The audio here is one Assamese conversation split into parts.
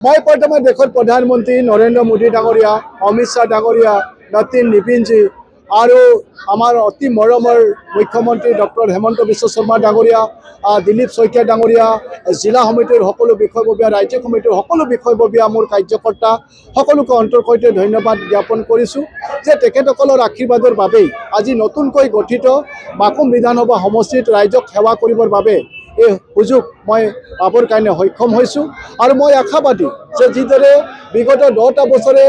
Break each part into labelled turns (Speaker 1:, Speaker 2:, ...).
Speaker 1: मैं प्रथम देशर प्रधानमंत्री नरेंद्र मोदी डांगरिया अमित शाह डांगरिया नतीन निपिनजी और आमार अति मरমৰ मुख्यमंत्री डॉक्टर हेमंत विश्व शर्मा डांगरिया दिलीप शइकिया डांगरिया जिला समितिर सकलो বিষয়ববীয়া राज्य समितिर सकलो বিষয়ববীয়া मोर कार्यकर्ता सकलोके अंतर सहित धन्यवाद ज्ञापन करिछु जे तेखेतসকলৰ आशीर्वादर बारे আজি नतुनকৈ गठित माकुम विधानसभा समष्टित राइजक सेवा करिबर बारे এই সুযোগ মই পাবৰ কাৰণে সক্ষম হৈছোঁ আৰু মই আশাবাদী যে যিদৰে বিগত 10টা বছৰে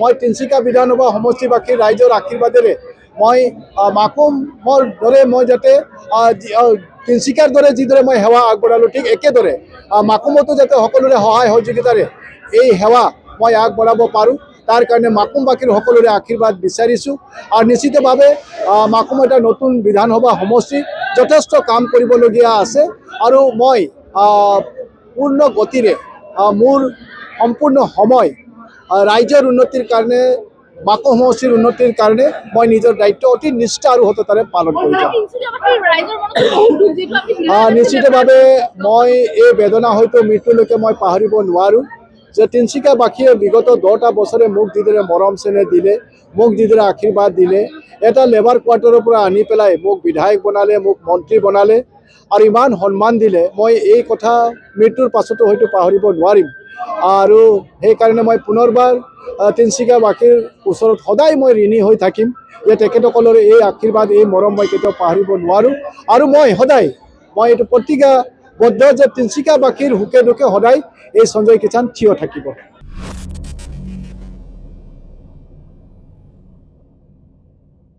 Speaker 1: মই তিনিচুকীয়া বিধানসভা সমষ্টিবাসীৰ ৰাইজৰ আশীৰ্বাদেৰে মই মাকুমৰ দৰে মই যাতে তিনিচুকীয়াৰ দৰে যিদৰে মই সেৱা আগবঢ়ালোঁ ঠিক একেদৰে মাকুমতো যাতে সকলোৰে সহায় সহযোগিতাৰে এই সেৱা মই আগবঢ়াব পাৰোঁ तार कारण माकुमबासीर सकलोरे आशीर्वाद विचारिছোঁ और निश्चितभावे माकुम एटा नतुन विधानसभा समष्टि यथेष्ट काम करिबलगिया आछे और मैं पूर्ण गतिरे मोर सम्पूर्ण समय राइजर उन्नतिर कारणे माकुम समष्टिर उन्नतिर कारणे मैं निजर दायित्व अति निष्ठा और सततारे पालन करि जाम। निश्चितभावे मैं ये वेदना हयतो मृत्युলৈকে मैं पाहरिब নোৱাৰো যে তিনিচুকীয়াবাসীয়ে বিগত 10টা বছৰে মোক যিদৰে মৰম চেনেহ দিলে মোক যিদৰে আশীৰ্বাদ দিলে এটা লেবাৰ কোৱাৰ্টাৰৰ পৰা আনি পেলাই মোক বিধায়ক বনালে মোক মন্ত্ৰী বনালে আৰু ইমান সন্মান দিলে মই এই কথা মৃত্যুৰ পাছতো হয়তো পাহৰিব নোৱাৰিম আৰু সেই কাৰণে মই পুনৰবাৰ তিনিচুকীয়াবাসীৰ ওচৰত সদায় মই ঋণী হৈ থাকিম যে তেখেতসকলৰ এই আশীৰ্বাদ এই মৰম মই কেতিয়াও পাহৰিব নোৱাৰো আৰু মই সদায় মই এইটো প্ৰতিজ্ঞাবদ্ধ যে তিনিচুকীয়াবাসীৰ সুখে দুখে সদায় এই সঞ্জয় কিষাণ থিয় থাকিব।